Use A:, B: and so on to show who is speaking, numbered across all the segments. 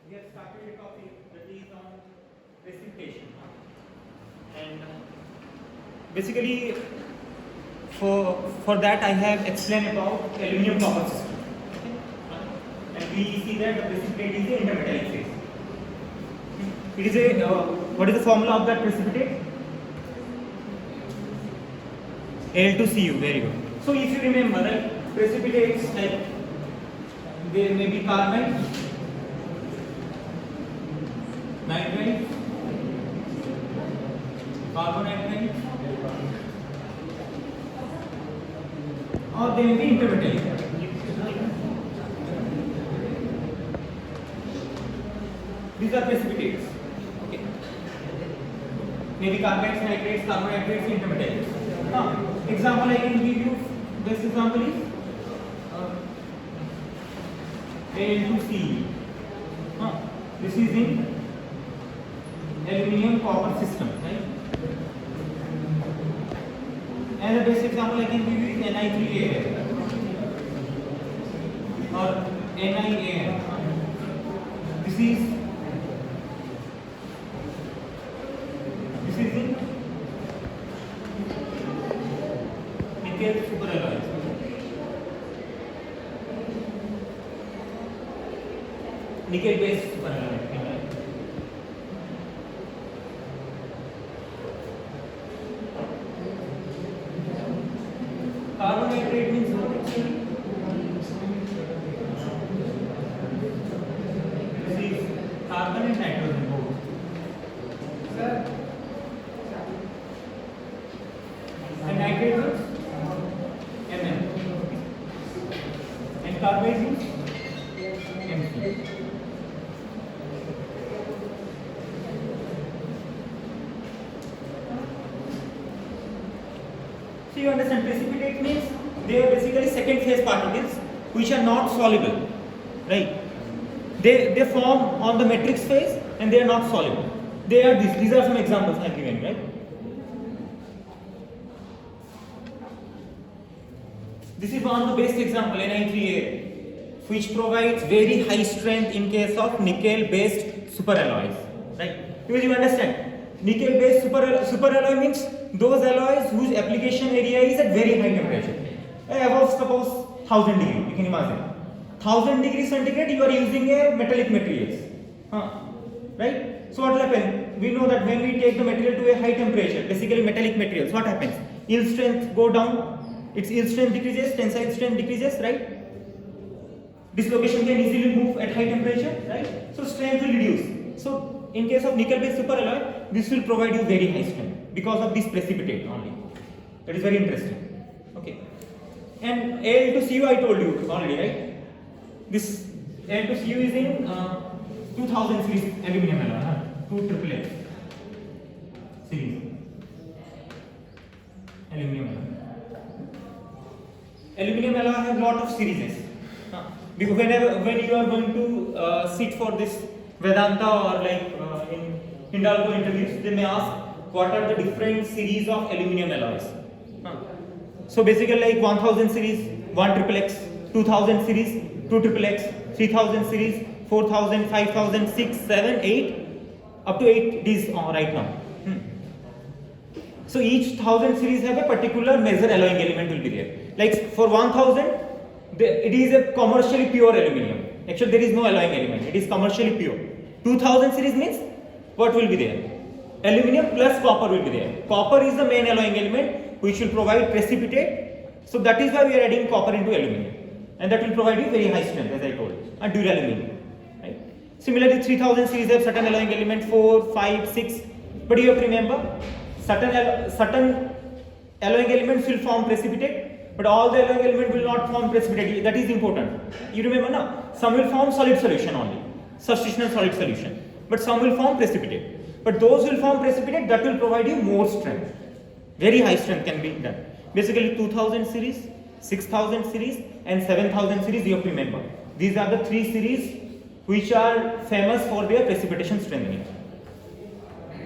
A: we have started a topic that is on precipitation. And basically, for that I have explained about aluminum copper system. And we see that the precipitate is the intermetallic phase. It is a what is the formula of that precipitate? Al2Cu. Very good. So if you remember that precipitates, like there may be carbide, nitride, carbonitride, or they may be intermetallic. These are precipitates. Okay. Maybe carbides, nitrates, carbonitrates, intermetallics. Now, example I can give you. This example is Al2Ce. This is in aluminum copper system, right? And the best example I can give you is Ni3Al or NiAl. This is in nickel superalloy. Nickel based superalloy. Carbonitrate means what actually? This is carbon and nitrogen both. Sir. And nitrate is Mn. And carbide is Mc. So you understand, precipitate means they are basically second phase particles which are not soluble, right? They form on the matrix phase and they are not soluble. They are these are some examples I have given, right? This is one of the best example, Ni3Al, which provides very high strength in case of nickel based superalloys, right? Because you understand, nickel based superalloy means those alloys whose application area is at very high temperature, above suppose 1000 degree. You can imagine 1000 degrees centigrade. You are using a metallic materials, right? So what will happen? We know that when we take the material to a high temperature, basically metallic materials, what happens? Yield strength go down. Its yield strength decreases, tensile strength decreases, right? Dislocation can easily move at high temperature, right? So strength will reduce. So in case of nickel based superalloy, this will provide you very high strength because of this precipitate only. That is very interesting. Okay. And Al2Cu I told you already, right? This Al2Cu is in 2000 series aluminum alloy, 2XXX series aluminum alloy. Aluminum alloy have lot of series. Because when you are going to sit for this Vedanta or like in Hindalco interviews, they may ask what are the different series of aluminum alloys. So basically like 1000 series, 1XXX, 2000 series, 2XXX, 3000 series, 4000, 5000, 6, 7, 8, up to 8 these right now. So each 1000 series have a particular major alloying element will be there. Like for 1000, it is a commercially pure aluminum. Actually, there is no alloying element. It is commercially pure. 2000 series means what will be there? Aluminum plus copper will be there. Copper is the main alloying element which will provide precipitate. So that is why we are adding copper into aluminum, and that will provide you very high strength, as I told you, and duralumin. Right? Similarly, 3000 series have certain alloying element 4, 5, 6. But you have to remember, certain alloying elements will form precipitate, but all the alloying element will not form precipitate. That is important. You remember now, some will form solid solution only, substitutional solid solution, but some will form precipitate. But those will form precipitate that will provide you more strength. Very high strength can be done. Basically 2000 series, 6000 series and 7000 series, you have to remember. These are the three series which are famous for their precipitation strengthening.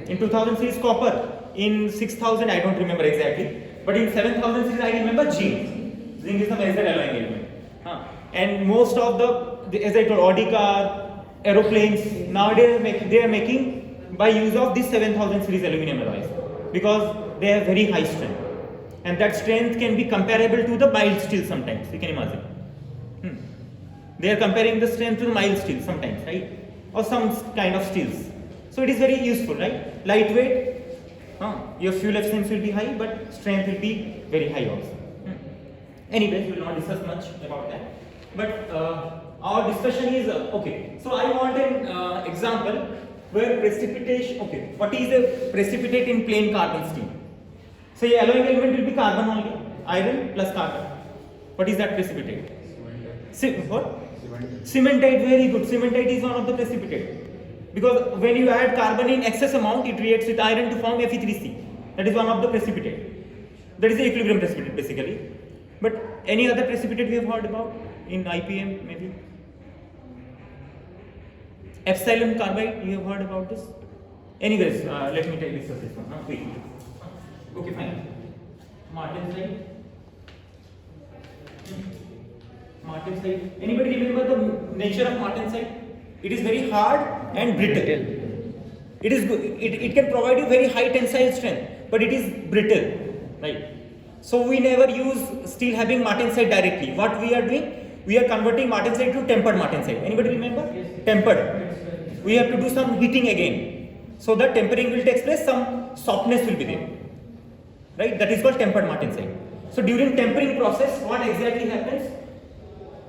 A: In 2000 series copper, in 6000 I don't remember exactly, but in 7000 series I remember zinc. Zinc is the major alloying element. And most of the, as I told, Audi car, aeroplanes nowadays they are making by use of this 7000 series aluminum alloys because they have very high strength, and that strength can be comparable to the mild steel sometimes. You can imagine. They are comparing the strength to the mild steel sometimes, right? Or some kind of steels. So it is very useful, right? Lightweight. Your fuel efficiency will be high, but strength will be very high also. Anyways, we will not discuss much about that. But our discussion is okay. So I want an example where precipitation. Okay, what is a precipitate in plain carbon steel? So the alloying element will be carbon only, iron plus carbon. What is that precipitate? What? Cementite. Very good. Cementite is one of the precipitate. Because when you add carbon in excess amount, it reacts with iron to form Fe3C. That is one of the precipitate. That is the equilibrium precipitate basically. But any other precipitate we have heard about in IPM maybe? Epsilon carbide, you have heard about this? Anyways, let me discuss this one. Quick. Okay, fine. Martensite. Martensite. Anybody remember the nature of martensite? It is very hard and brittle. It is good. It can provide you very high tensile strength, but it is brittle, right? So we never use steel having martensite directly. What we are doing? We are converting martensite to tempered martensite. Anybody remember? Yes. Tempered. We have to do some heating again. So the tempering will take place, some softness will be there. Right? That is called tempered martensite. So during tempering process, what exactly happens?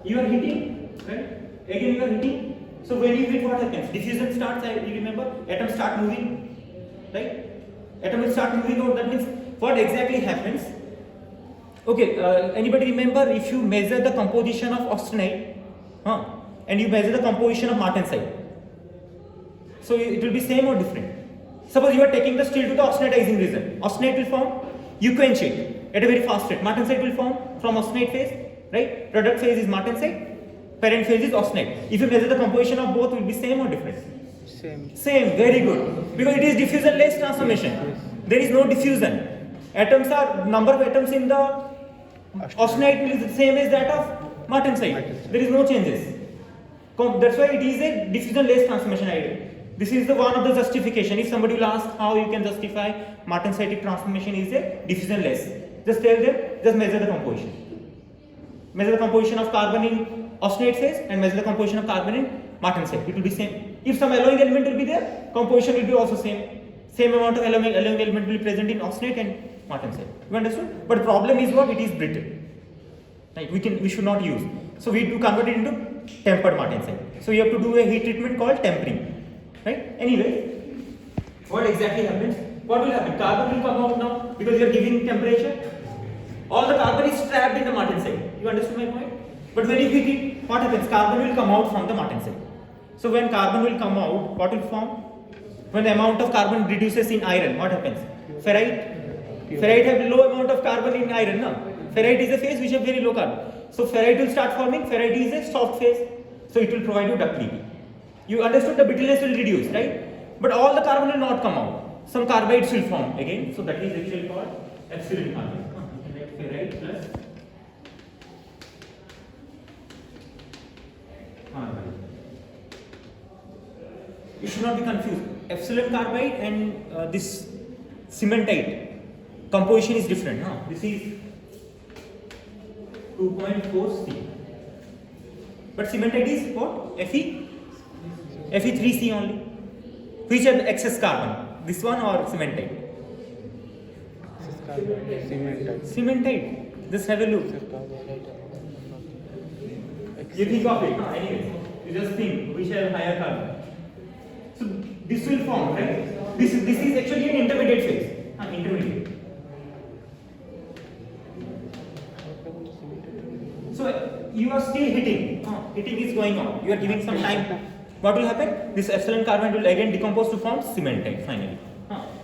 A: You are heating, right? Again you are heating. So when you heat, what happens? Diffusion starts, you remember? Atoms start moving, right? Atom will start moving out. That means what exactly happens? Okay, anybody remember if you measure the composition of austenite and you measure the composition of martensite? So it will be same or different? Suppose you are taking the steel to the austenitizing region. Austenite will form, you quench it at a very fast rate. Martensite will form from austenite phase, right? Product phase is martensite, parent phase is austenite. If you measure the composition of both, will be same or different? Same, very good. Because it is diffusion-less transformation. There is no diffusion. Atoms are, number of atoms in the austenite is the same as that of martensite. There is no changes. That's why it is a diffusion-less transformation idea. This is the one of the justification. If somebody will ask how you can justify martensitic transformation is a diffusion-less, just tell them, just measure the composition. Measure the composition of carbon in austenite phase and measure the composition of carbon in martensite. It will be same. If some alloying element will be there, composition will be also same. Same amount of alloying element will be present in austenite and martensite. You understood? But the problem is what? It is brittle. Right? We should not use. So we do convert it into tempered martensite. So you have to do a heat treatment called tempering. Right? Anyway, what exactly happens? What will happen? Carbon will come out now because you are giving temperature. All the carbon is trapped in the martensite. You understood my point? But when you heat it, what happens? Carbon will come out from the martensite. So when carbon will come out, what will form? When the amount of carbon reduces in iron, what happens? Ferrite. Ferrite have low amount of carbon in iron. No? Ferrite is a phase which has very low carbon. So ferrite will start forming. Ferrite is a soft phase. So it will provide you ductility. You understood the brittleness will reduce, right? But all the carbon will not come out. Some carbides will form again. So that is actually called epsilon carbide. Ferrite plus carbide. You should not be confused. Epsilon carbide and this cementite composition is different. This is 2.4 C. But cementite is what? Fe3C only. Which has excess carbon? This one or cementite? Cementite. Just have a look. You think of it. Anyway, you just think which have higher carbon. So this will form, right? This is actually an intermediate phase. Intermediate. So you are still heating. Heating is going on. You are giving some time. What will happen? This epsilon carbide will again decompose to form cementite finally.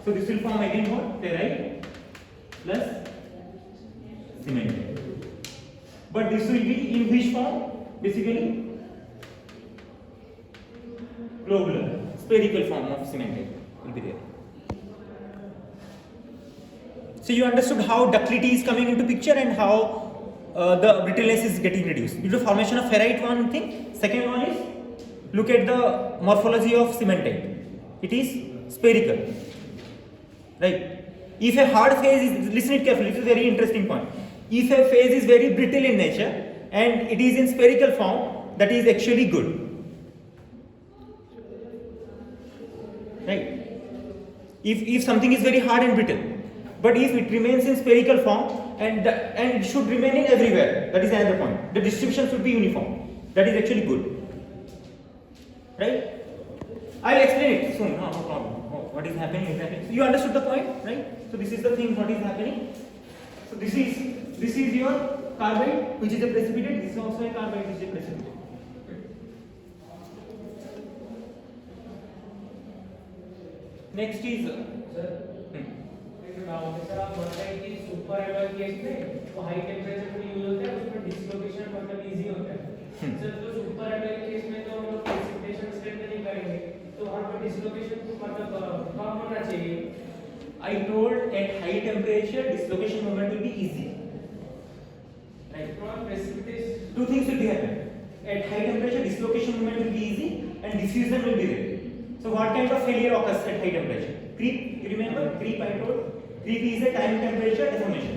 A: So this will form again what? Ferrite plus cementite. But this will be in which form? Basically globular, spherical form of cementite will be there. So you understood how ductility is coming into picture and how the brittleness is getting reduced due to formation of ferrite, one thing. Second one is Look at the morphology of cementite. It is spherical, right? If a hard phase is, listen it carefully, this is a very interesting point. If a phase is very brittle in nature and it is in spherical form, that is actually good, right? If something is very hard and brittle, but if it remains in spherical form and it should remain in everywhere, that is another point. The distribution should be uniform. That is actually good, right? I'll explain it soon. No problem. What is happening exactly? So you understood the point, right? So this is the thing. What is happening? So this is your carbide, which is a precipitate. This is also a carbide, which is a precipitate. Next is
B: जैसा आप बताएं कि super alloy case में वो high temperature पे use होता है, उसमें डिस्लोकेशन मतलब इजी होता है। सर तो सुपर एलॉय केस में तो हम लोग प्रेसिपिटेशन स्ट्रेंथनिंग करेंगे, तो वहां पे डिस्लोकेशन मतलब कम होना चाहिए।
A: I told at high temperature dislocation moment will be easy. Right?
B: Precipitation.
A: Two things will be happen. At high temperature dislocation moment will be easy and diffusion will be there. So what kind of failure occurs at high temperature? Creep. You remember creep? I told. Creep is a time temperature deformation.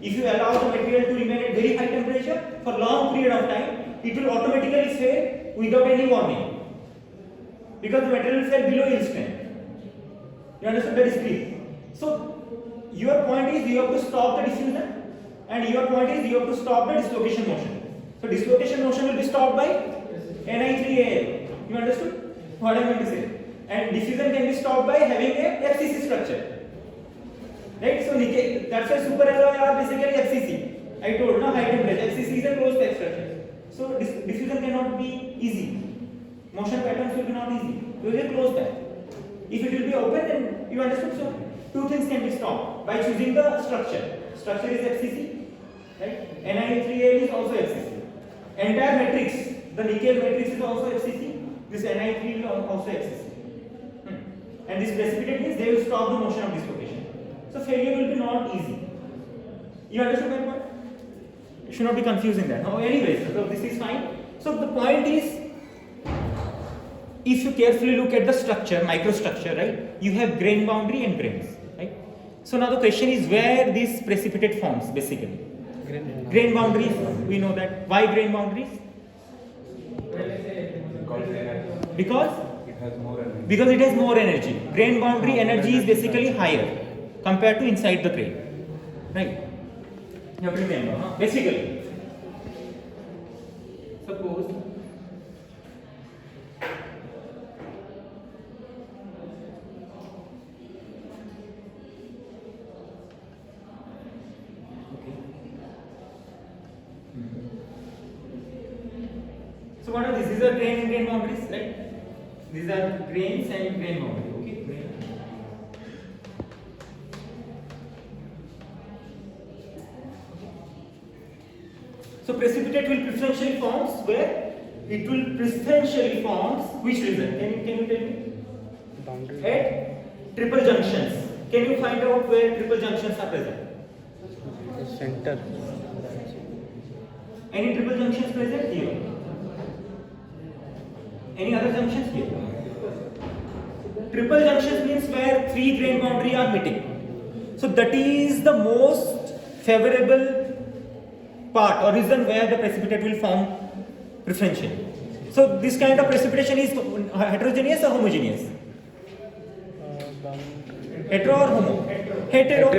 A: If you allow the material to remain at very high temperature for long period of time, it will automatically fail without any warning, because the material will fail below yield strength. You understand? That is creep. So your point is you have to stop the diffusion, and your point is you have to stop the dislocation motion. So dislocation motion will be stopped by Ni3Al. You understood what I am going to say? And diffusion can be stopped by having a FCC structure. Right? So that's why super alloy are basically FCC. I told no high temperature. FCC is a closed pack structure. So diffusion cannot be easy. Motion patterns will be not easy. It is a closed pack. If it will be open, then you understood. So two things can be stopped by choosing the structure. Structure is FCC, right? Ni3Al is also FCC. Entire matrix, the nickel matrix is also FCC. This Ni3 is also FCC. And this precipitate means they will stop the motion of dislocation. So failure will be not easy. You understood my point? You should not be confusing that. No, anyways, so this is fine. So the point is, if you carefully look at the structure, microstructure, right? You have grain boundary and grains, right? So now the question is where this precipitate forms basically. Grain boundaries, we know that. Why grain boundaries? Because it has more energy. Grain boundary energy is basically higher compared to inside the grain, right? You have to remember, huh? Basically, suppose so what are these? These are grain and grain boundaries, right? These are grains and grain boundary. Okay. Grain. So precipitate will preferentially forms where it will preferentially forms which region? Can you tell me? Boundary. At triple junctions. Can you find out where triple junctions are present?
C: Center.
A: Any triple junctions present here? Any other junctions here? Triple junctions means where three grain boundary are meeting. So that is the most favorable part or reason where the precipitate will form preferentially. So this kind of precipitation is heterogeneous or homogeneous? Hetero or homo? Hetero.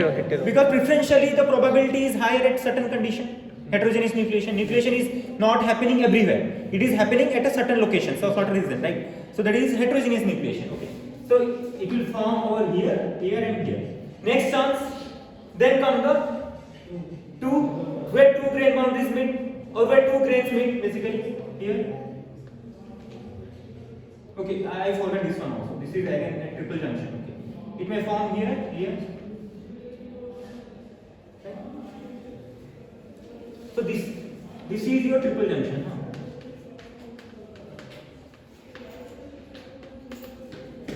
A: Because preferentially the probability is higher at certain condition. Heterogeneous nucleation. Nucleation is not happening everywhere. It is happening at a certain location. So for a reason, right? So that is heterogeneous nucleation. Okay. So it will form over here, here and here. Next chance, then come the where two grain boundaries meet or where two grains meet basically here. Okay, I forgot this one also. This is again a triple junction. Okay. It may form here, here. Okay. So this is your triple junction. Huh?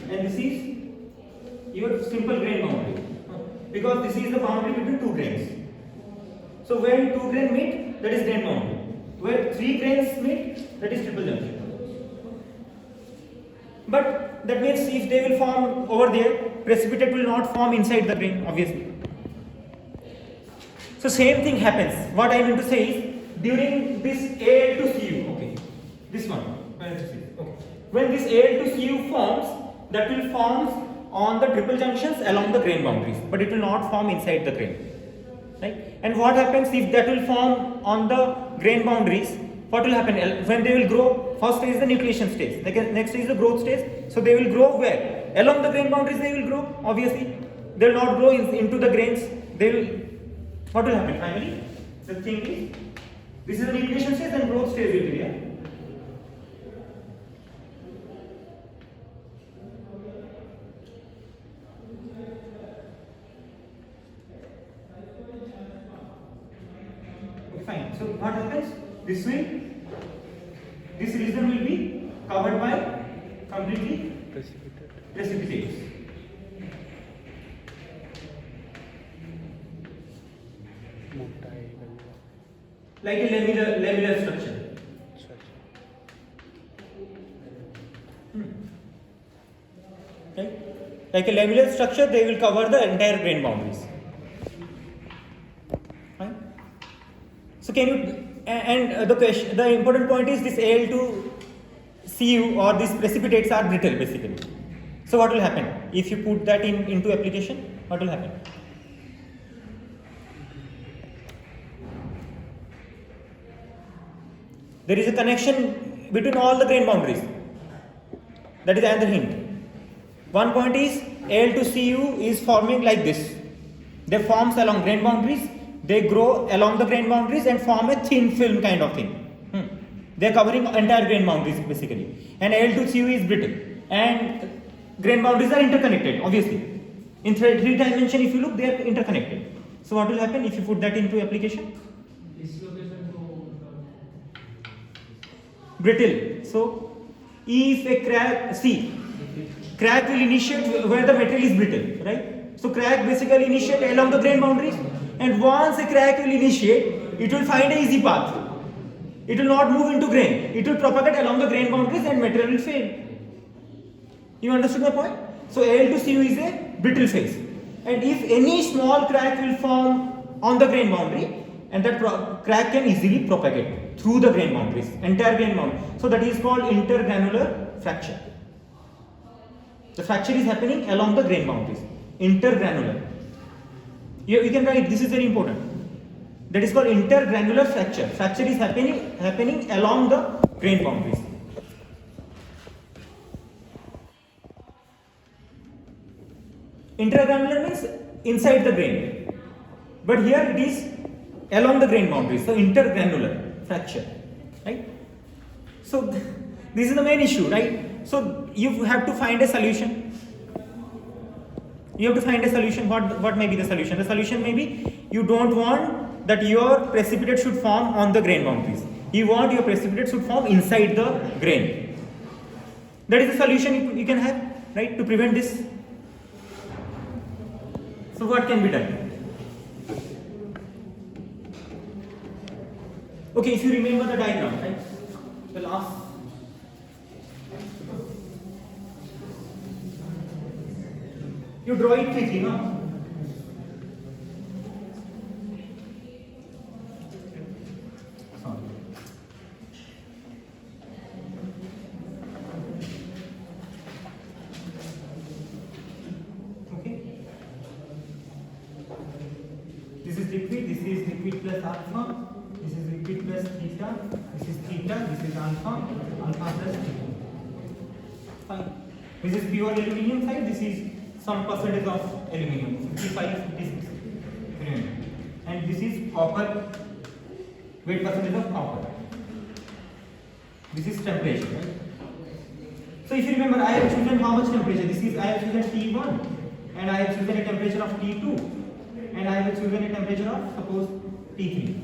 A: And this is your simple grain boundary, because this is the boundary between two grains. So when two grains meet, that is grain boundary. Where three grains meet, that is triple junction. But that means if they will form over there, precipitate will not form inside the grain, obviously. So same thing happens. What I mean to say is, during this Al to Cu, okay, this one, okay. When this Al to Cu forms, that will form on the triple junctions along the grain boundaries, but it will not form inside the grain, right? And what happens if that will form on the grain boundaries? What will happen when they will grow? First stage is the nucleation stage, next is the growth stage. So they will grow where? Along the grain boundaries they will grow, obviously. They will not grow into the grains. They will, what will happen finally? The thing is, this is the nucleation stage and growth stage will be there. Okay, fine. So what happens? This region will be covered by completely precipitates. Like a lamellar structure. Okay. Like a lamellar structure, they will cover the entire grain boundaries. Fine. So can you, and the important point is this Al to Cu or these precipitates are brittle basically. So what will happen if you put that into application? What will happen? There is a connection between all the grain boundaries. That is another hint. One point is Al to Cu is forming like this. They forms along grain boundaries. They grow along the grain boundaries and form a thin film kind of thing. They are covering entire grain boundaries basically. And Al to Cu is brittle. And grain boundaries are interconnected, obviously. In three dimension, if you look, they are interconnected. So what will happen if you put that into application? Brittle. So if a crack will initiate where the material is brittle, right? So crack basically initiate along the grain boundaries, and once a crack will initiate, it will find an easy path. It will not move into grain. It will propagate along the grain boundaries and material will fail. You understood my point? So Al to Cu is a brittle phase, and if any small crack will form on the grain boundary, and that crack can easily propagate through the grain boundaries, entire grain boundary. So that is called intergranular fracture. The fracture is happening along the grain boundaries, intergranular. You can write, this is very important. That is called intergranular fracture. Fracture is happening along the grain boundaries. Intergranular means inside the grain, but here it is along the grain boundaries, so intergranular fracture, right? So this is the main issue, right? So you have to find a solution. What may be the solution? The solution may be, you don't want that your precipitate should form on the grain boundaries. You want your precipitate should form inside the grain. That is the solution you can have, right, to prevent this. So what can be done? Okay, if you remember the diagram, right? The last. You draw it quickly, no? Okay. This is liquid plus alpha. This is liquid plus theta. This is theta. This is alpha. Alpha plus theta. Fine. This is pure aluminium side. This is some percentage of aluminium, 55, 56. And this is copper, weight percentage of copper. This is temperature, right? So if you remember, I have chosen how much temperature? I have chosen T1, and I have chosen a temperature of T2, and I have chosen a temperature of, suppose, T3.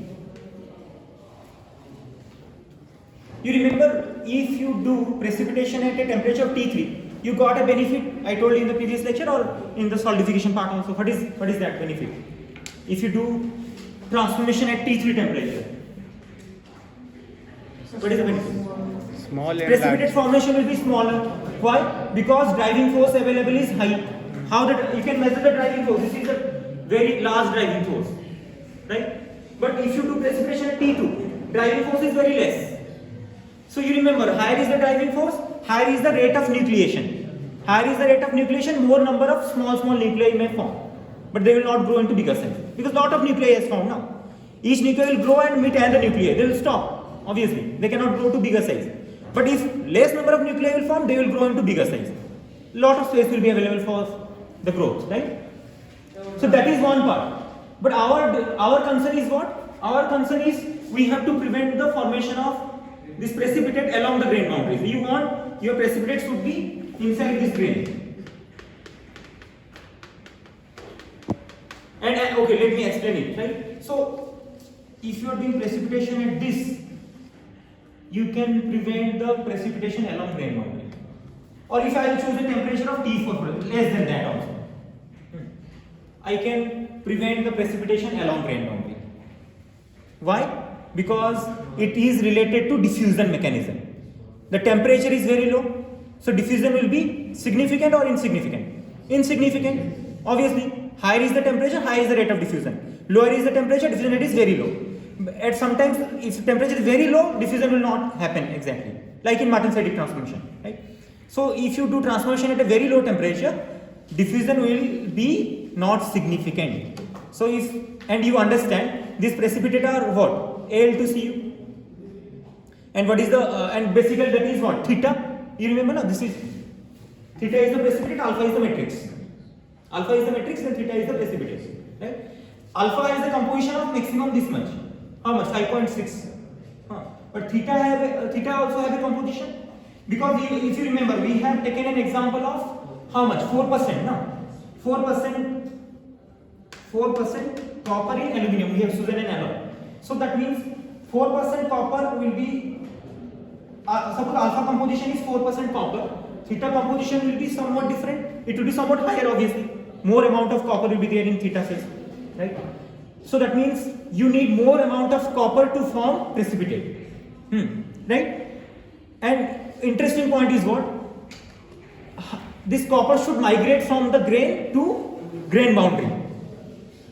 A: You remember, if you do precipitation at a temperature of T3, you got a benefit. I told you in the previous lecture or in the solidification part also. What is that benefit? If you do transformation at T3 temperature, what is the benefit?
C: Small and
A: precipitate
C: large.
A: formation will be smaller. Why? Because driving force available is high. How that you can measure the driving force? This is a very large driving force, right? But if you do precipitation at T2, driving force is very less. So you remember, higher is the driving force, higher is the rate of nucleation. Higher is the rate of nucleation, more number of small nuclei may form, but they will not grow into bigger size because lot of nuclei is formed now. Each nuclei will grow and meet another nuclei. They will stop. Obviously, they cannot grow to bigger size. But if less number of nuclei will form, they will grow into bigger size. Lot of space will be available for the growth, right? So that is one part. But our concern is what? Our concern is we have to prevent the formation of this precipitate along the grain boundaries. You want your precipitate should be inside this grain. And okay, let me explain it, right? So if you are doing precipitation at this, you can prevent the precipitation along grain boundary. Or if I choose a temperature of T4, less than that also, I can prevent the precipitation along grain boundary. Why? Because it is related to diffusion mechanism. The temperature is very low, so diffusion will be significant or insignificant? Insignificant. Obviously, higher is the temperature, higher is the rate of diffusion. Lower is the temperature, diffusion rate is very low. At sometimes, if temperature is very low, diffusion will not happen exactly, like in Martin-Seydig transformation, right? So if you do transformation at a very low temperature, diffusion will be not significant. So if, and you understand, this precipitate are what? Al to Cu. And what is the, and basically that is what? Theta. You remember now, this is, theta is the precipitate, alpha is the matrix. Alpha is the matrix and theta is the precipitate, right? Alpha is the composition of maximum this much. How much? 5.6. But theta also have a composition. Because if you remember, we have taken an example of how much? 4%, no? 4% copper in aluminum. We have chosen an alloy. So that means 4% copper will be, suppose alpha composition is 4% copper, theta composition will be somewhat different. It will be somewhat higher, obviously. More amount of copper will be there in theta phase, right? So that means you need more amount of copper to form precipitate, right? And interesting point is what? This copper should migrate from the grain to grain boundary.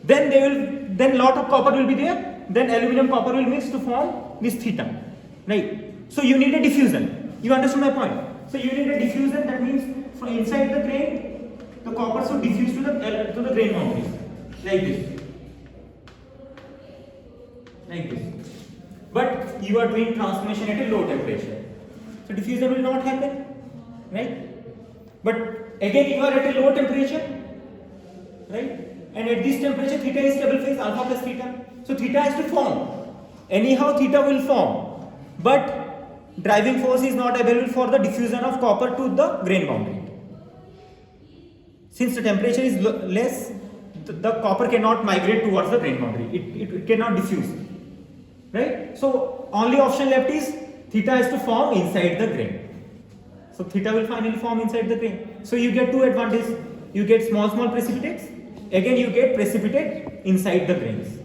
A: Then lot of copper will be there. Then aluminum copper will mix to form this theta, right? So you need a diffusion. You understand my point? So you need a diffusion. That means from inside the grain, the copper should diffuse to the grain boundaries, like this, like this. But you are doing transformation at a low temperature, so diffusion will not happen, right? But again, you are at a low temperature, right? And at this temperature, theta is stable phase, alpha plus theta. So theta has to form. Anyhow, theta will form. But driving force is not available for the diffusion of copper to the grain boundary. Since the temperature is less, the copper cannot migrate towards the grain boundary. It cannot diffuse. Right? So only option left is theta has to form inside the grain. So theta will finally form inside the grain. So you get two advantages. You get small precipitates. Again, you get precipitate inside the grains,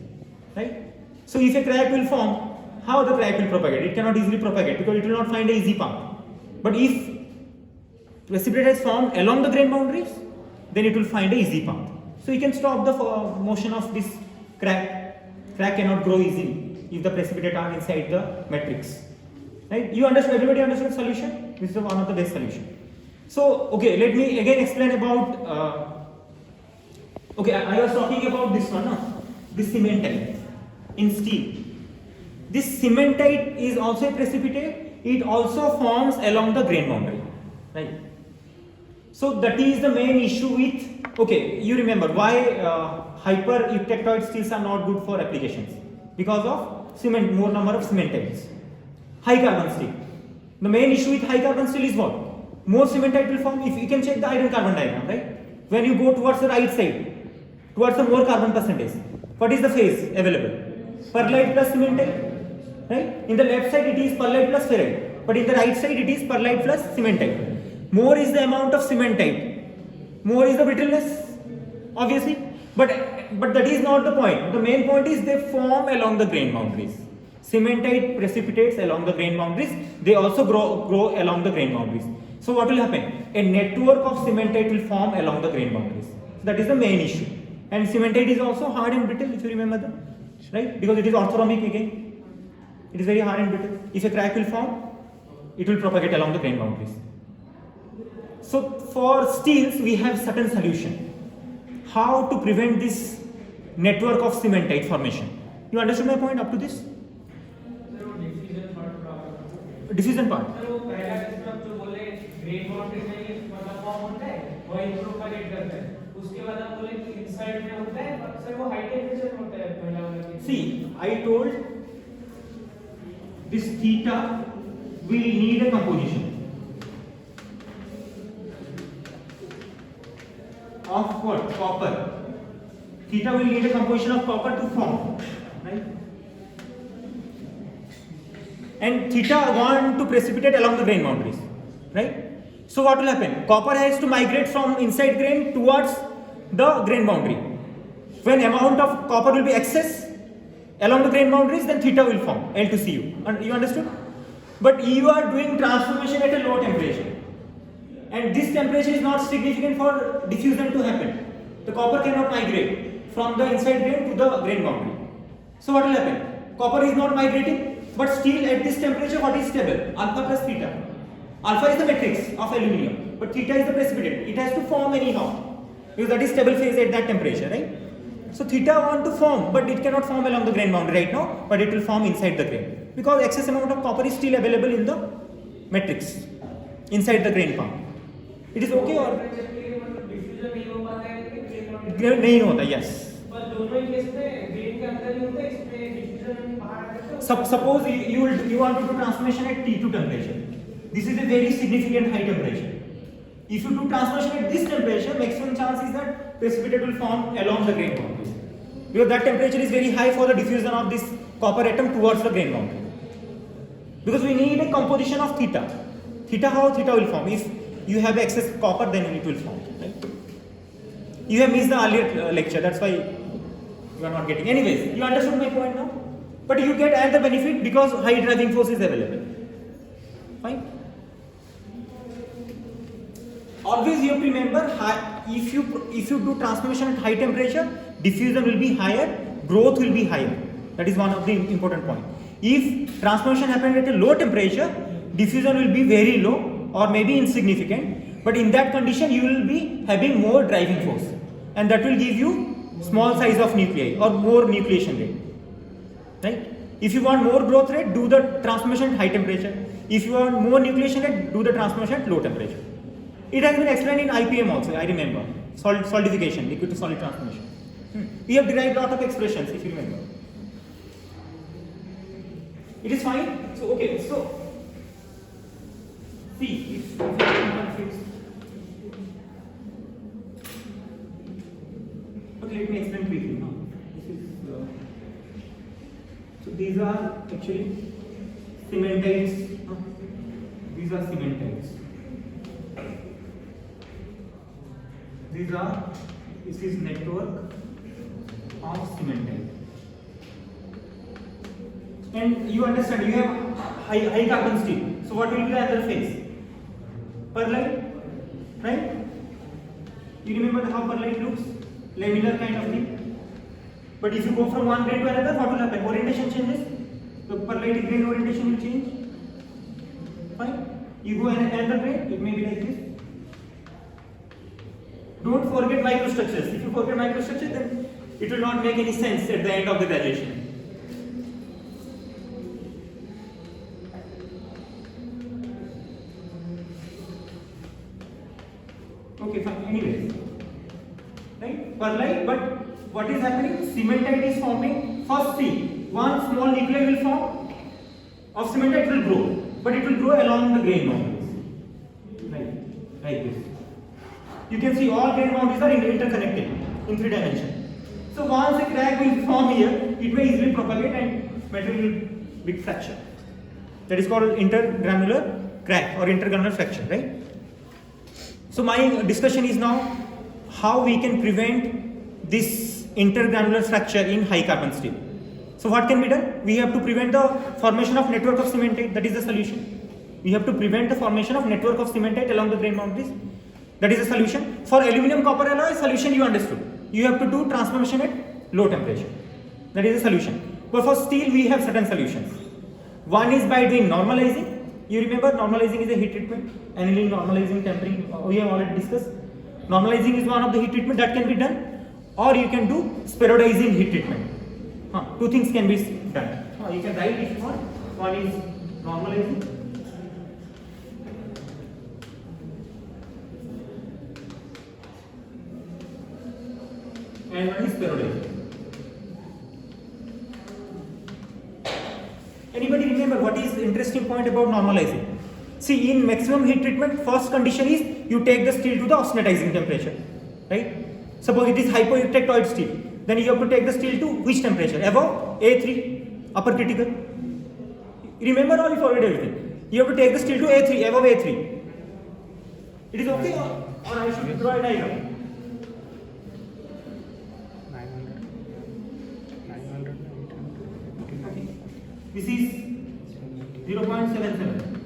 A: right? So if a crack will form, how the crack will propagate? It cannot easily propagate because it will not find an easy path. But if precipitate has formed along the grain boundaries, then it will find an easy path. So you can stop the motion of this crack. Crack cannot grow easily if the precipitate are inside the matrix, right? You understand? Everybody understand the solution? This is one of the best solution. So okay, let me again explain about. Okay, I was talking about this one, this cementite in steel. This cementite is also a precipitate. It also forms along the grain boundary, right? So that is the main issue with. Okay, you remember why hyper eutectoid steels are not good for applications? Because of cement, more number of cementites. High carbon steel. The main issue with high carbon steel is what? More cementite will form. If you can check the iron carbon diagram, right? When you go towards the right side, towards the more carbon percentage, what is the phase available? Perlite plus cementite, right? In the left side it is perlite plus ferrite, but in the right side it is perlite plus cementite. More is the amount of cementite, more is the brittleness, obviously. But that is not the point. The main point is they form along the grain boundaries. Cementite precipitates along the grain boundaries. They also grow along the grain boundaries. So what will happen? A network of cementite will form along the grain boundaries. That is the main issue. And cementite is also hard and brittle, if you remember that, right? Because it is orthorhombic again. It is very hard and brittle. If a crack will form, it will propagate along the grain boundaries. So for steels, we have certain solution. How to prevent this network of cementite formation? You understood my point up to this? Diffusion part.
B: तो पहला किस्म जो बोले grain boundary में ये मतलब form होता है वही प्रोपेगेट करता है उसके बाद आप बोले कि इनसाइड में होता है सर वो हाई टेंपरेचर में होता है पहला वाला case
A: See, I told this theta will need a composition of what? Copper. Theta will need a composition of copper to form, right? And theta want to precipitate along the grain boundaries, right? So what will happen? Copper has to migrate from inside grain towards the grain boundary. When amount of copper will be excess along the grain boundaries, then theta will form, L to Cu. You understood? But you are doing transformation at a low temperature, and this temperature is not significant for diffusion to happen. The copper cannot migrate from the inside grain to the grain boundary. So what will happen? Copper is not migrating. But still at this temperature, what is stable? Alpha plus theta. Alpha is the matrix of aluminium, but theta is the precipitate. It has to form anyhow, because that is stable phase at that temperature, right? So theta want to form, but it cannot form along the grain boundary right now, but it will form inside the grain, because excess amount of copper is still available in the matrix, inside the grain palm. It is okay or?
B: Diffusion नहीं हो पाता है कि grain boundary
A: नहीं होता, yes.
B: पर दोनों ही case में ग्रेन के अंदर ही होता है इसमें डिफ्यूजन बाहर आता है
A: Suppose you want to do transformation at T2 temperature. This is a very significant high temperature. If you do transformation at this temperature, maximum chance is that precipitate will form along the grain boundary. Because that temperature is very high for the diffusion of this copper atom towards the grain boundary. Because we need a composition of theta. Theta, how theta will form? If you have excess copper, then it will form. Right? You have missed the earlier lecture, that's why you are not getting. Anyways, you understood my point now? But you get another benefit because high driving force is available. Fine. Always you have to remember, if you do transformation at high temperature, diffusion will be higher, growth will be higher. That is one of the important point. If transformation happens at a low temperature, diffusion will be very low or maybe insignificant. But in that condition, you will be having more driving force, and that will give you small size of nuclei or more nucleation rate. Right? If you want more growth rate, do the transformation at high temperature. If you want more nucleation rate, do the transformation at low temperature. It has been explained in IPM also, I remember. Solidification, liquid to solid transformation. We have derived a lot of expressions, if you remember. It is fine. So, okay, so see, if okay, let me explain quickly now. So these are actually cementites. These are cementites. This is network of cementite. And you understand, you have high carbon steel. So what will be the other phase? Perlite, right? You remember how perlite looks? Laminar kind of thing. But if you go from one grain to another, what will happen? Orientation changes. The perlite grain orientation will change. Fine. You go another grain, it may be like this. Don't forget microstructures. If you forget microstructures, then it will not make any sense at the end of the graduation. Okay, fine. Anyways, right? Perlite, but what is happening? Cementite is forming. First, see, one small nuclei will form of cementite, will grow, but it will grow along the grain boundaries, like this. You can see all grain boundaries are interconnected in 3 dimensions. So once a crack will form here, it may easily propagate and material will be fracture. That is called intergranular crack or intergranular fracture, right? So my discussion is now how we can prevent this intergranular fracture in high carbon steel. So what can be done? We have to prevent the formation of network of cementite. That is the solution. We have to prevent the formation of network of cementite along the grain boundaries. That is the solution. For aluminum copper alloy solution you understood. You have to do transformation at low temperature. That is the solution. But for steel we have certain solutions. One is by doing normalizing. You remember normalizing is a heat treatment. Annealing, normalizing, tempering, we have already discussed. Normalizing is one of the heat treatment that can be done. Or you can do spheroidizing heat treatment. Two things can be done. You can write if you want. One is normalizing. And one is spheroidizing. Anybody remember what is the interesting point about normalizing? See, in maximum heat treatment, first condition is you take the steel to the austenitizing temperature, right? Suppose it is hypoeutectoid steel, then you have to take the steel to which temperature? Above A3, upper critical. Remember or you forget everything? You have to take the steel to A3, above A3. It is okay or I should draw a diagram?
C: 900, 800.
A: This is 0.77.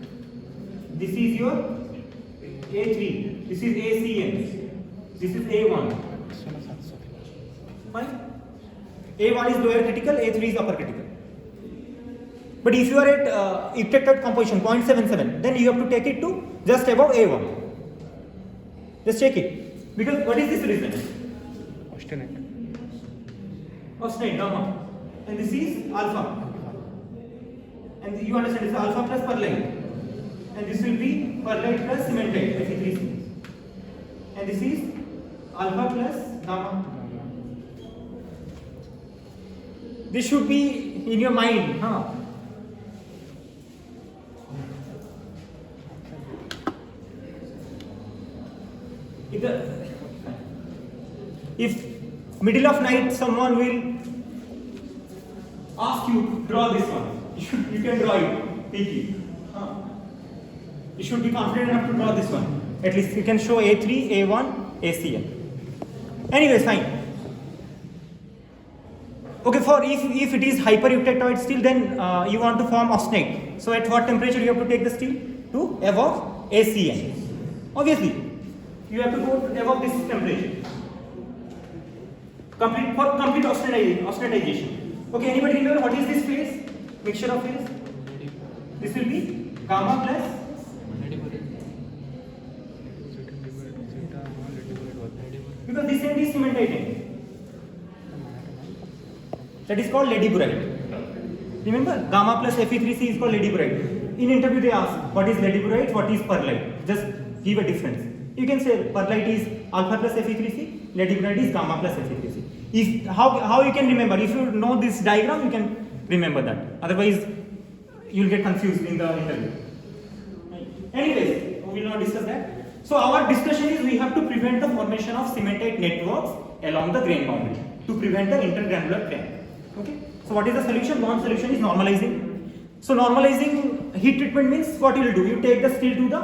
A: This is your A3. This is ACN. This is A1. Fine. A1 is lower critical, A3 is upper critical. But if you are at eutectoid composition 0.77, then you have to take it to just above A1. Just check it. Because what is this reason?
C: Austenite.
A: Austenite, gamma. And this is alpha. And you understand this is alpha plus perlite. And this will be perlite plus cementite, Fe3C. And this is alpha plus gamma. This should be in your mind. If middle of night someone will ask you draw this one, you can draw it. Take it. You should be confident enough to draw this one. At least you can show A3, A1, ACN. Anyways, fine. Okay, for if it is hypereutectoid steel, then you want to form austenite. So at what temperature you have to take the steel? To above ACN. Obviously, you have to go above this temperature. Complete austenitization. Okay, anybody remember what is this phase? Mixture of phase? This will be gamma plus because this end is cementite end. That is called ladyburite. Remember, gamma plus Fe3C is called ladyburite. In interview they ask, what is ladyburite, what is perlite? Just give a difference. You can say perlite is alpha plus Fe3C, ladyburite is gamma plus Fe3C. If how you can remember? If you know this diagram, you can remember that. Otherwise, you will get confused in the interview. Anyways, we will not discuss that. So our discussion is we have to prevent the formation of cementite networks along the grain boundary to prevent the intergranular crack. Okay. So what is the solution? One solution is normalizing. So normalizing heat treatment means what you will do? You take the steel to the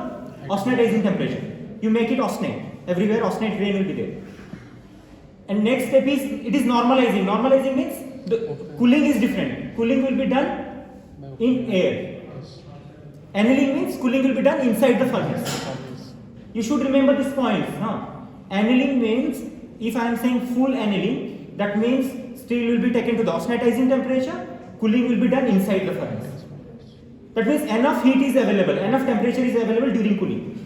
A: austenitizing temperature. You make it austenite. Everywhere austenite grain will be there. And next step is it is normalizing. Normalizing means the cooling is different. Cooling will be done in air. Annealing means cooling will be done inside the furnace. You should remember this point. Annealing means if I am saying full annealing, that means steel will be taken to the austenitizing temperature. Cooling will be done inside the furnace. That means enough heat is available, enough temperature is available during cooling.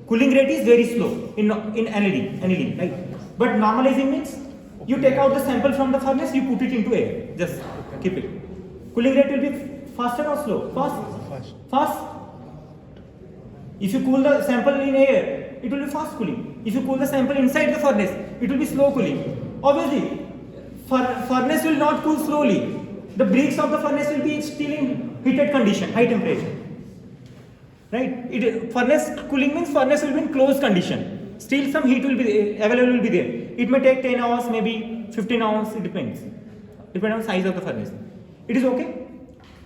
A: Cooling rate is very slow in annealing, right? But normalizing means you take out the sample from the furnace, you put it into air. Just keep it. Cooling rate will be faster or slow? Fast. If you cool the sample in air, it will be fast cooling. If you cool the sample inside the furnace, it will be slow cooling. Obviously, furnace will not cool slowly. The bricks of the furnace will be still in heated condition, high temperature. Right? Furnace cooling means furnace will be in closed condition. Still some heat will be available will be there. It may take 10 hours, maybe 15 hours, it depends. Depending on size of the furnace. It is okay?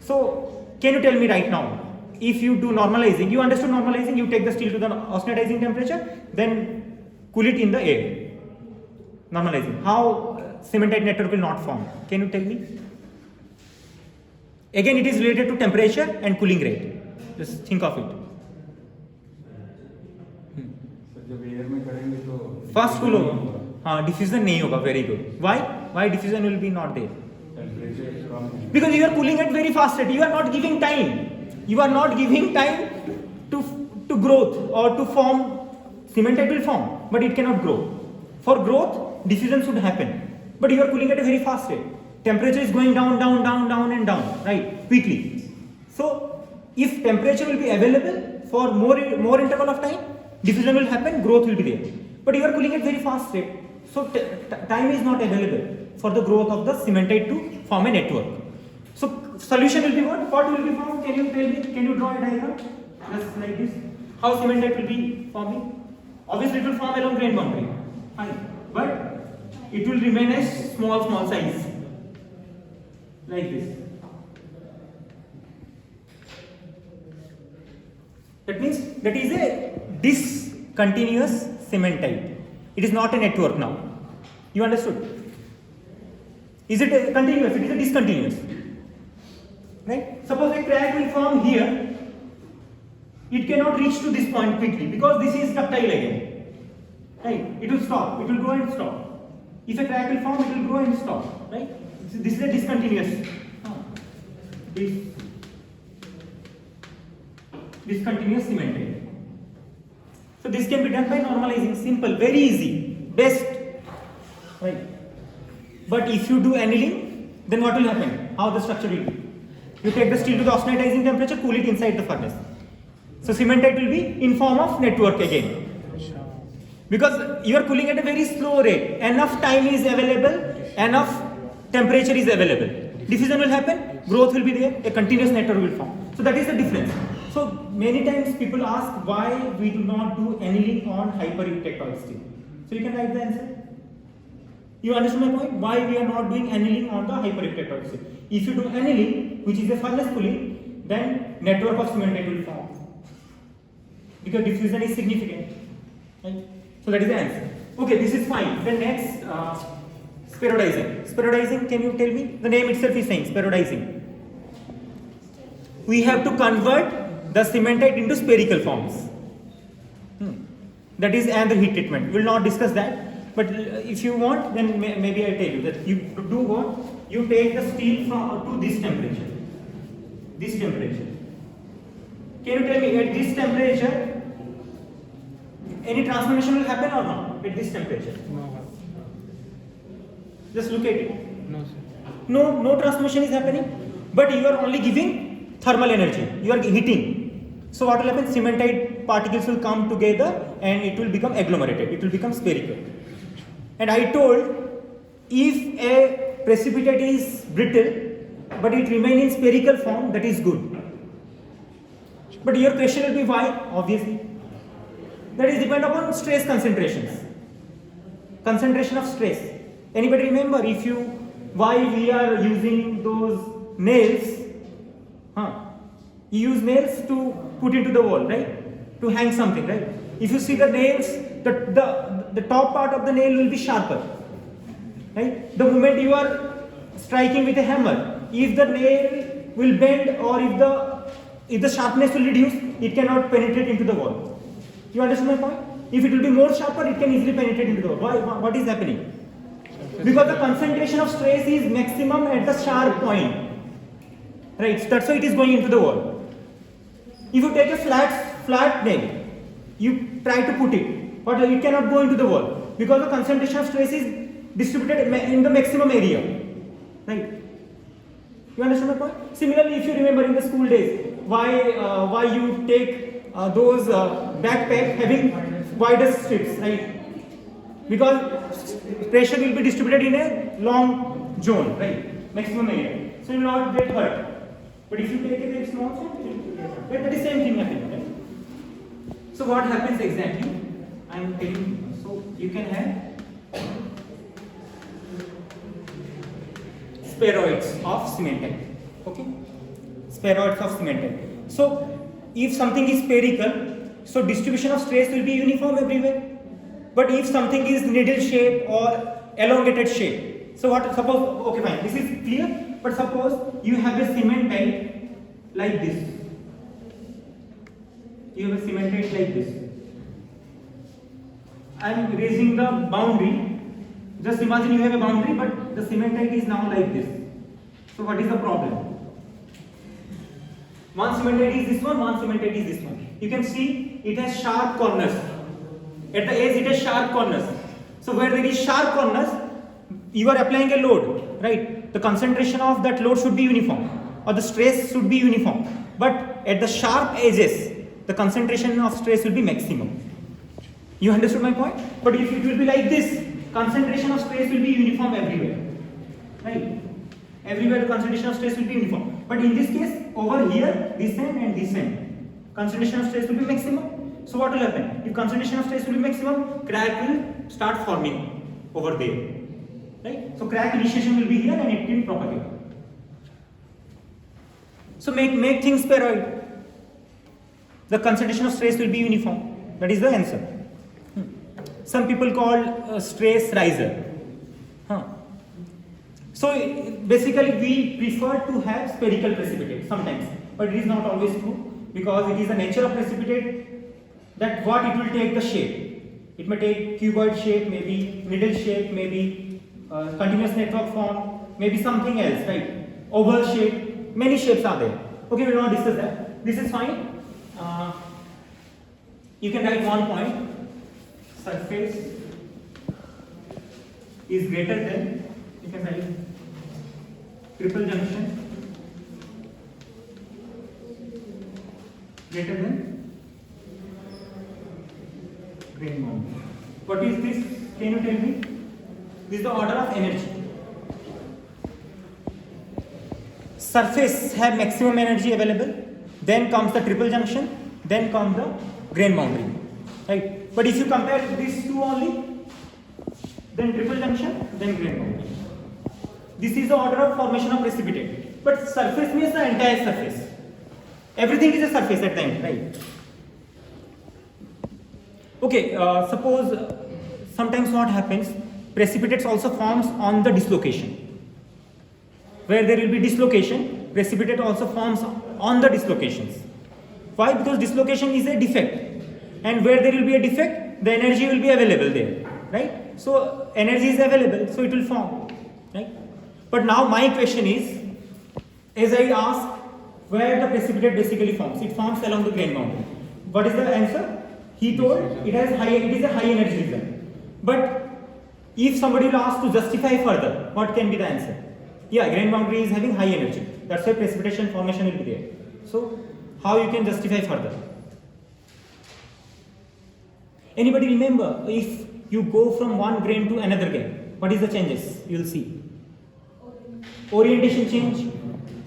A: So, can you tell me right now, if you do normalizing, you understood normalizing, you take the steel to the austenitizing temperature, then cool it in the air. Normalizing. How cementite network will not form? Can you tell me? Again, it is related to temperature and cooling rate. Just think of it.
D: Sir जब air में करेंगे तो
A: fast cool होगा, हाँ diffusion नहीं होगा. Very good. Why diffusion will be not there?
D: Temperature कम है.
A: Because you are cooling at very fast rate. You are not giving time. You are not giving time to growth or to form. Cementite will form, but it cannot grow. For growth, diffusion should happen. But you are cooling at a very fast rate. Temperature is going down, and down, right? Quickly. So, if temperature will be available for more interval of time, diffusion will happen, growth will be there. But you are cooling at very fast rate. So, time is not available for the growth of the cementite to form a network. So, solution will be what? What will be formed? Can you tell me? Can you draw a diagram? Just like this. How cementite will be forming? Obviously, it will form along grain boundary. Fine. But it will remain a small size. Like this. That means that is a discontinuous cementite. It is not a network now. You understood? Is it a continuous? It is a discontinuous. Right? Suppose a crack will form here. It cannot reach to this point quickly because this is ductile again. Right? It will stop. It will grow and stop. If a crack will form, it will grow and stop. Right? This is a discontinuous. Discontinuous cementite. So this can be done by normalizing. Simple, very easy, best. Right? But if you do annealing, then what will happen? How the structure will be? You take the steel to the austenitizing temperature, cool it inside the furnace. So cementite will be in form of network again. Because you are cooling at a very slow rate. Enough time is available, enough temperature is available. Diffusion will happen, growth will be there, a continuous network will form. So that is the difference. So many times people ask why we do not do annealing on hypereutectoid steel. So you can write the answer. You understand my point? Why we are not doing annealing on the hypereutectoid steel? If you do annealing, which is a furnace cooling, then network of cementite will form. Because diffusion is significant. Right? So that is the answer. Okay, this is fine. Then next, spheroidizing. Spheroidizing, can you tell me? The name itself is saying spheroidizing. We have to convert the cementite into spherical forms. That is another heat treatment. We will not discuss that. But if you want, then maybe I tell you that you do what? You take the steel to this temperature. This temperature. Can you tell me at this temperature, any transformation will happen or not? At this temperature.
C: No.
A: Just look at it.
C: No, sir.
A: No transformation is happening. But you are only giving thermal energy. You are heating. So what will happen? Cementite particles will come together and it will become agglomerated. It will become spherical. And I told, if a precipitate is brittle but it remains in spherical form, that is good. But your question will be why? Obviously. That is depend upon stress concentrations. Concentration of stress. Anybody remember why we are using those nails? You use nails to put into the wall, right? To hang something, right? If you see the nails, the top part of the nail will be sharper, right? The moment you are striking with a hammer, if the nail will bend or if the sharpness will reduce, it cannot penetrate into the wall. You understand my point? If it will be more sharper, it can easily penetrate into the wall. Why? What is happening? Because the concentration of stress is maximum at the sharp point, right? That's why it is going into the wall. If you take a flat nail, you try to put it, but it cannot go into the wall because the concentration of stress is distributed in the maximum area, right? You understand my point? Similarly, if you remember in the school days, why you take those backpack having wider strips, right? Because pressure will be distributed in a long zone, right? Maximum area, so you will not get hurt. But if you take a very small strip, that is the same thing happening, right? So what happens exactly? I am telling you. So you can have spheroids of cementite. Okay, spheroids of cementite. So if something is spherical, so distribution of stress will be uniform everywhere. But if something is needle shape or elongated shape, So what? Suppose, okay, fine. This is clear. But suppose you have a cement belt like this. You have a cement belt like this. I am raising the boundary. Just imagine you have a boundary, but the cement belt is now like this. So what is the problem? One cement belt is this one cement belt is this one. You can see it has sharp corners. At the edge it has sharp corners. So where there is sharp corners, you are applying a load, right? The concentration of that load should be uniform, or the stress should be uniform. But at the sharp edges, the concentration of stress will be maximum. You understood my point? But if it will be like this, concentration of stress will be uniform everywhere, right? Everywhere the concentration of stress will be uniform. But in this case, over here, this end and this end, concentration of stress will be maximum. So what will happen? If concentration of stress will be maximum, crack will start forming over there, right? So crack initiation will be here and it will propagate. So make things spheroid. The concentration of stress will be uniform. That is the answer. Some people call stress riser. So basically we prefer to have spherical precipitate sometimes, but it is not always true, because it is the nature of precipitate that what it will take the shape. It may take cuboid shape, maybe needle shape, maybe continuous network form, maybe something else, right? Oval shape, many shapes are there. Okay, we will not discuss that. This is fine. You can write one point. Surface is greater than, you can write triple junction greater than grain boundary. What is this? Can you tell me? This is the order of energy. Surface have maximum energy available, then comes the triple junction, then comes the grain boundary, right? But if you compare these two only, then triple junction, then grain boundary. This is the order of formation of precipitate. But surface means the entire surface. Everything is a surface at the end, right? Okay, suppose sometimes what happens, precipitates also forms on the dislocation. Where there will be dislocation, precipitate also forms on the dislocations. Why? Because dislocation is a defect. And where there will be a defect, the energy will be available there, right? So energy is available, so it will form, right? But now my question is, as I asked, where the precipitate basically forms? It forms along the grain boundary. What is the answer? He told it is a high energy region. But if somebody will ask to justify further, what can be the answer? Yeah, grain boundary is having high energy. That's why precipitation formation will be there. So how you can justify further? Anybody remember, if you go from one grain to another grain, what is the changes you will see? Orientation change.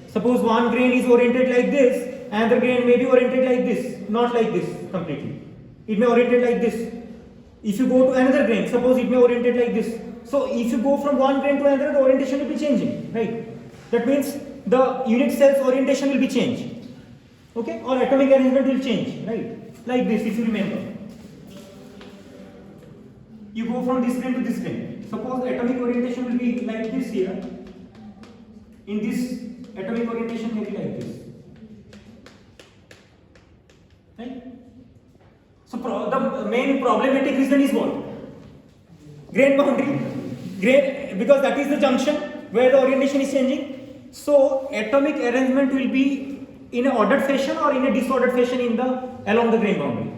A: Suppose one grain is oriented like this, another grain may be oriented like this, not like this completely. It may oriented like this. If you go to another grain, suppose it may oriented like this. So if you go from one grain to another, the orientation will be changing, right? That means the unit cell's orientation will be changed. Okay? Or atomic arrangement will change, right? Like this, if you remember. You go from this grain to this grain. Suppose atomic orientation will be like this here. In this, atomic orientation may be like this. Right? So the main problematic reason is what? Grain boundary. Grain, because that is the junction where the orientation is changing. So atomic arrangement will be in an ordered fashion or in a disordered fashion along the grain boundary.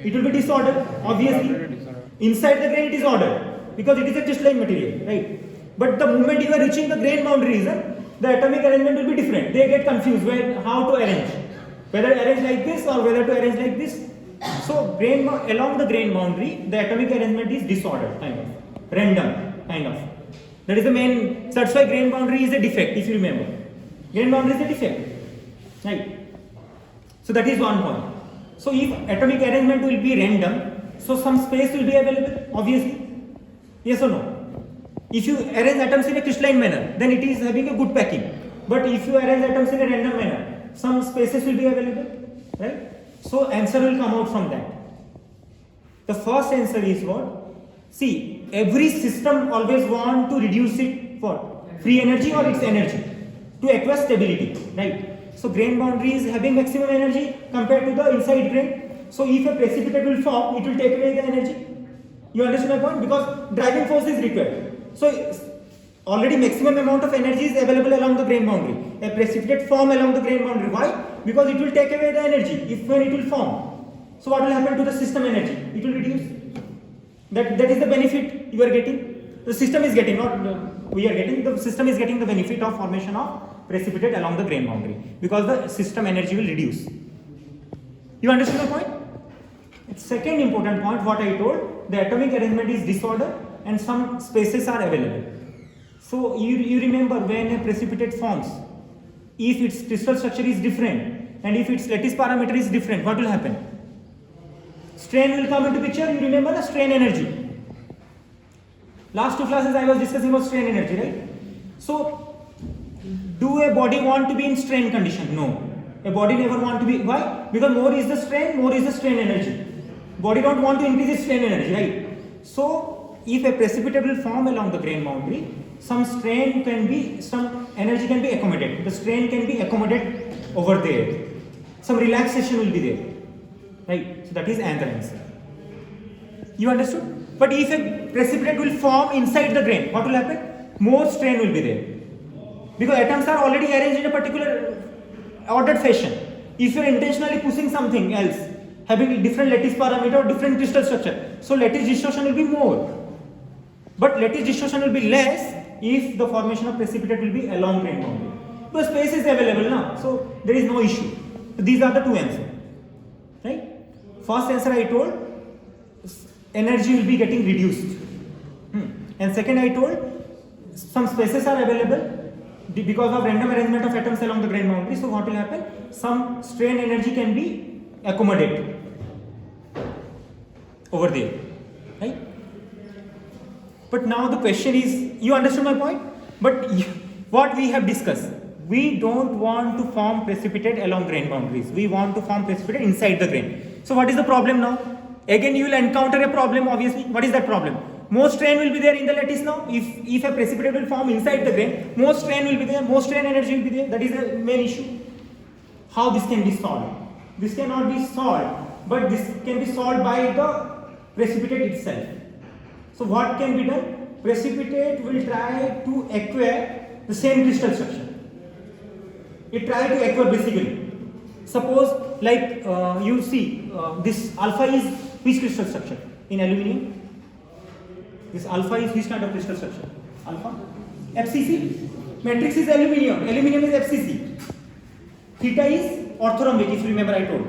A: It will be disordered, obviously. Inside the grain it is ordered because it is a crystalline material, right? But the moment you are reaching the grain boundary region, the atomic arrangement will be different. They get confused how to arrange. Whether arrange like this or whether to arrange like this. So along the grain boundary, the atomic arrangement is disordered, kind of. Random, kind of. That is the main, that's why grain boundary is a defect, if you remember. Grain boundary is a defect, right? So that is one point. So if atomic arrangement will be random, so some space will be available, obviously. Yes or no? If you arrange atoms in a crystalline manner, then it is having a good packing. But if you arrange atoms in a random manner, some spaces will be available, right? So answer will come out from that. The first answer is what? See, every system always want to reduce what? Free energy or its energy to acquire stability, right? So grain boundary is having maximum energy compared to the inside grain. So if a precipitate will form, it will take away the energy. You understand my point? Because driving force is required. So already maximum amount of energy is available along the grain boundary. A precipitate form along the grain boundary. Why? Because it will take away the energy if when it will form. So what will happen to the system energy? It will reduce. That is the benefit you are getting. The system is getting, not we are getting. The system is getting the benefit of formation of precipitate along the grain boundary because the system energy will reduce. You understand the point? Second important point, what I told, the atomic arrangement is disordered and some spaces are available. So you remember when a precipitate forms, if its crystal structure is different and if its lattice parameter is different, what will happen? Strain will come into picture. You remember the strain energy. Last two classes I was discussing about strain energy, right? So do a body want to be in strain condition? No. A body never want to be. Why? Because more is the strain energy. Body don't want to increase its strain energy, right? So if a precipitate will form along the grain boundary, some strain can be, some energy can be accommodated. The strain can be accommodated over there. Some relaxation will be there, right? So that is another answer. You understood? But if a precipitate will form inside the grain, what will happen? More strain will be there. Because atoms are already arranged in a particular ordered fashion. If you are intentionally pushing something else, having a different lattice parameter or different crystal structure, so lattice distortion will be more. But lattice distortion will be less if the formation of precipitate will be along grain boundary. The space is available now, so there is no issue. So these are the two answers, right? First answer I told, energy will be getting reduced. And second I told, some spaces are available because of random arrangement of atoms along the grain boundary. So what will happen? Some strain energy can be accommodated over there, right? But now the question is, you understand my point? But what we have discussed, we don't want to form precipitate along grain boundaries. We want to form precipitate inside the grain. So what is the problem now? Again you will encounter a problem, obviously. What is that problem? More strain will be there in the lattice now. If a precipitate will form inside the grain, more strain will be there, more strain energy will be there. That is the main issue. How this can be solved? This cannot be solved, but this can be solved by the precipitate itself. So what can be done? Precipitate will try to acquire the same crystal structure. It try to acquire basically. Suppose like you see this alpha is which crystal structure? In aluminium? This alpha is which kind of crystal structure? Alpha? FCC? Matrix is aluminium. Aluminium is FCC. Theta is orthorhombic, if you remember I told.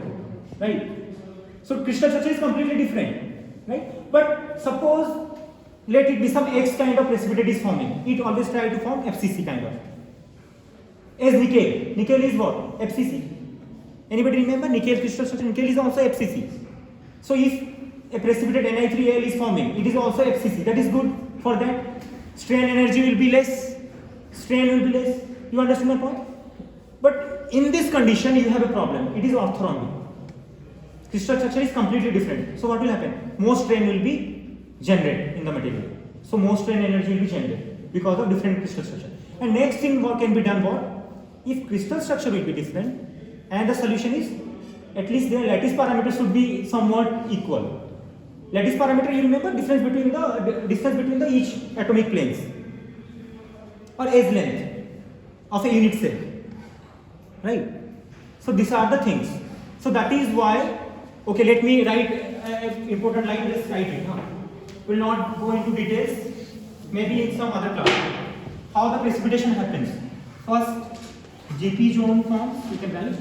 A: Right? So crystal structure is completely different. Right? But suppose let it be some X kind of precipitate is forming. It always try to form FCC kind of. As nickel. Nickel is what? FCC. Anybody remember? Nickel crystal structure. Nickel is also FCC. So if a precipitate Ni3Al is forming, it is also FCC. That is good for that. Strain energy will be less. Strain will be less. You understand my point? But in this condition, you have a problem. It is orthorhombic. Crystal structure is completely different. So what will happen? More strain will be generated in the material. So more strain energy will be generated because of different crystal structure. And next thing what can be done, what? If crystal structure will be different and the solution is at least their lattice parameters should be somewhat equal. Lattice parameter, you remember difference between the each atomic planes or edge length of a unit cell, right? So these are the things. So that is why, okay, let me write an important line. Just write it. Will not go into details. Maybe in some other class. How the precipitation happens? First, GP zone forms. You can write.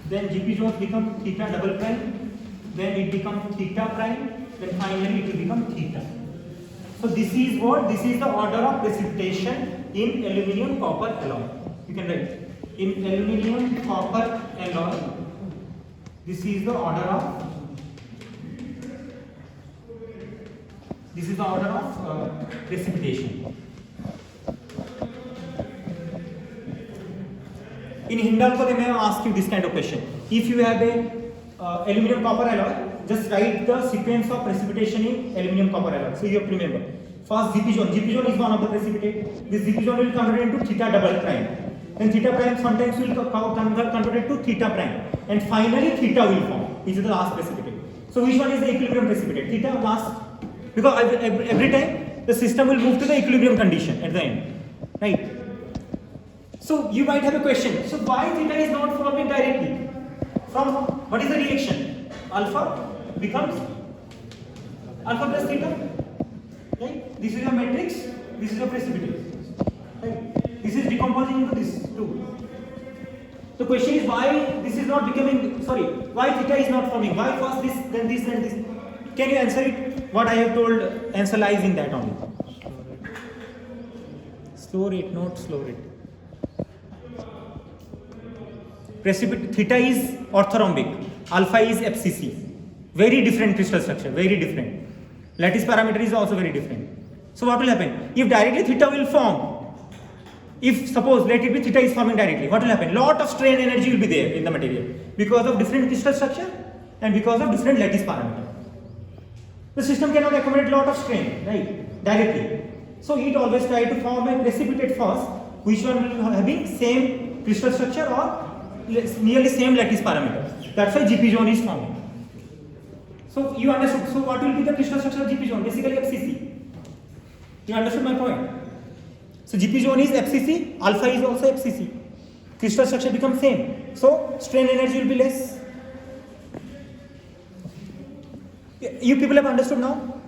A: Then GP zones become theta double prime. Then it becomes theta prime. Then finally it will become theta. So this is what? This is the order of precipitation in aluminium copper alloy. You can write. In aluminium copper alloy, this is the order of precipitation. In Hindalco, they may ask you this kind of question. If you have a aluminum copper alloy, just write the sequence of precipitation in aluminum copper alloy. So you have to remember. First GP zone. GP zone is one of the precipitate. This GP zone will convert into theta double prime. And theta prime sometimes will convert into theta prime. And finally theta will form, which is the last precipitate. So which one is the equilibrium precipitate? Theta last. Because every time the system will move to the equilibrium condition at the end. Right? So you might have a question. So why theta is not forming directly? From what is the reaction? Alpha becomes alpha plus theta. Right? This is your matrix, this is your precipitate. Right? This is decomposing into this too. The question is why this is not becoming, sorry, why theta is not forming? Why first this, then this, then this? Can you answer it? What I have told, answer lies in that only. Slow rate, not slow rate. Precipitate, theta is orthorhombic, alpha is FCC. Very different crystal structure, very different. Lattice parameter is also very different. So what will happen? If directly theta will form, if suppose let it be theta is forming directly, what will happen? Lot of strain energy will be there in the material because of different crystal structure and because of different lattice parameter. The system cannot accommodate lot of strain, right? Directly. So it always try to form a precipitate first, which one will having same crystal structure or nearly same lattice parameter. That's why GP zone is forming. So you understood. So what will be the crystal structure of GP zone? Basically FCC. You understood my point? So GP zone is FCC, alpha is also FCC. Crystal structure becomes same. So strain energy will be less. You people have understood now?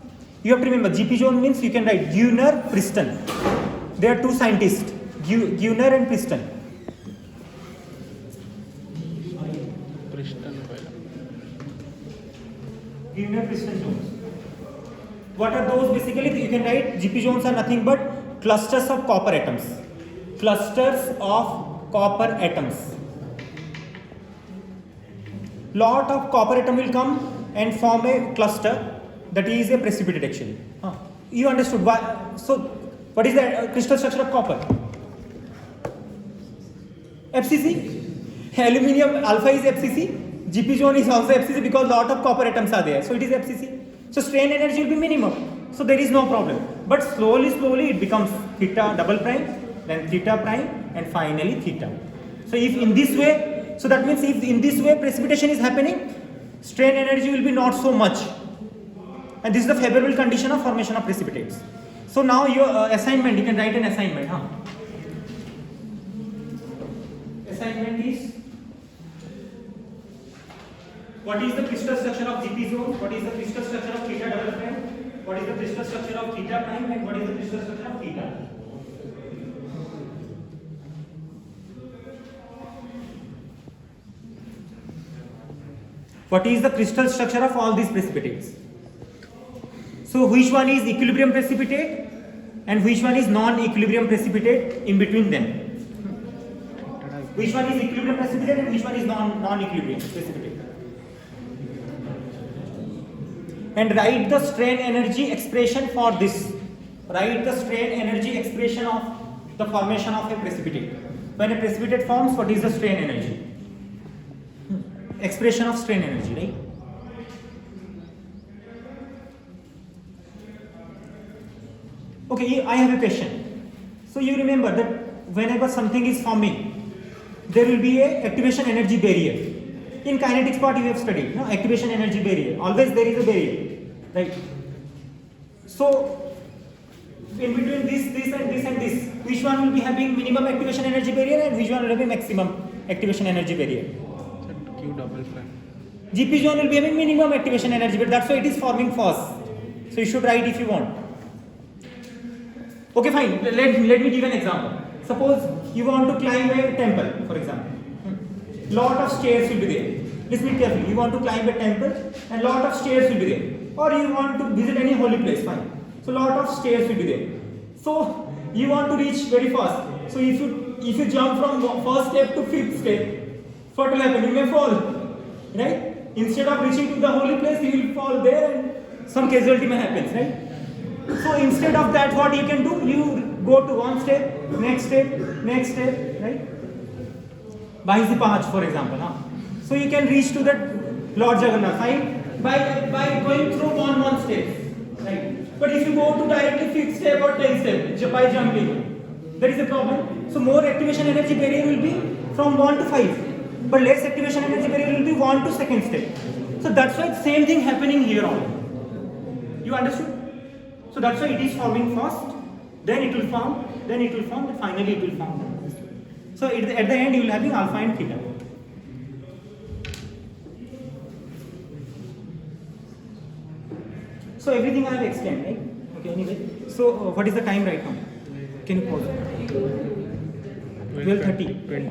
A: You have to remember GP zone means you can write Gunnar, Priston. There are two scientists, Gunnar and Priston. Gunnar, Priston zones. What are those? Basically, you can write GP zones are nothing but clusters of copper atoms. Clusters of copper atoms. Lot of copper atom will come and form a cluster that is a precipitate actually. You understood why? So, what is the crystal structure of copper? FCC. Aluminium alpha is FCC. GP zone is also FCC because lot of copper atoms are there. So it is FCC. So strain energy will be minimum. So there is no problem. But slowly it becomes theta double prime, then theta prime, and finally theta. So if in this way, so that means if in this way precipitation is happening, strain energy will be not so much. And this is the favorable condition of formation of precipitates. So now your assignment, you can write an assignment. Assignment is, what is the crystal structure of GP zone? What is the crystal structure of theta double prime? What is the crystal structure of theta prime? And what is the crystal structure of theta? What is the crystal structure of all these precipitates? So which one is equilibrium precipitate and which one is non-equilibrium precipitate in between them? Which one is equilibrium precipitate and which one is non-equilibrium precipitate? And write the strain energy expression for this. Write the strain energy expression of the formation of a precipitate. When a precipitate forms, what is the strain energy? Expression of strain energy, right? Okay, I have a question. So you remember that whenever something is forming, there will be a activation energy barrier. In kinetics part you have studied, no? Activation energy barrier. Always there is a barrier, right? So in between this and this, which one will be having minimum activation energy barrier and which one will have maximum activation energy barrier?
C: Q double prime.
A: GP zone will be having minimum activation energy barrier. That's why it is forming first. So you should write if you want. Okay, fine. Let me give an example. Suppose you want to climb a temple, for example. Lot of stairs will be there. Listen carefully. You want to climb a temple and lot of stairs will be there. Or you want to visit any holy place, fine. So lot of stairs will be there. So you want to reach very fast. So if you jump from first step to fifth step, what will happen? You may fall, right? Instead of reaching to the holy place, you will fall there and some casualty may happen, right? So instead of that, what you can do? You go to one step, next step, right? Bahisi Pahach, for example. So you can reach to that Lord Jagannath, right? By going through one step, right? But if you go to directly fixed step or 10 step by jumping, there is a problem. So more activation energy barrier will be from 1 to 5, but less activation energy barrier will be 1 to second step. So that's why same thing happening here on. You understood? So that's why it is forming first, then it will form, and finally it will form. So at the end you will having alpha and theta. So everything I have explained, right? Okay, anyway. So what is the time right now? Can you pause? 12:30.
C: 20.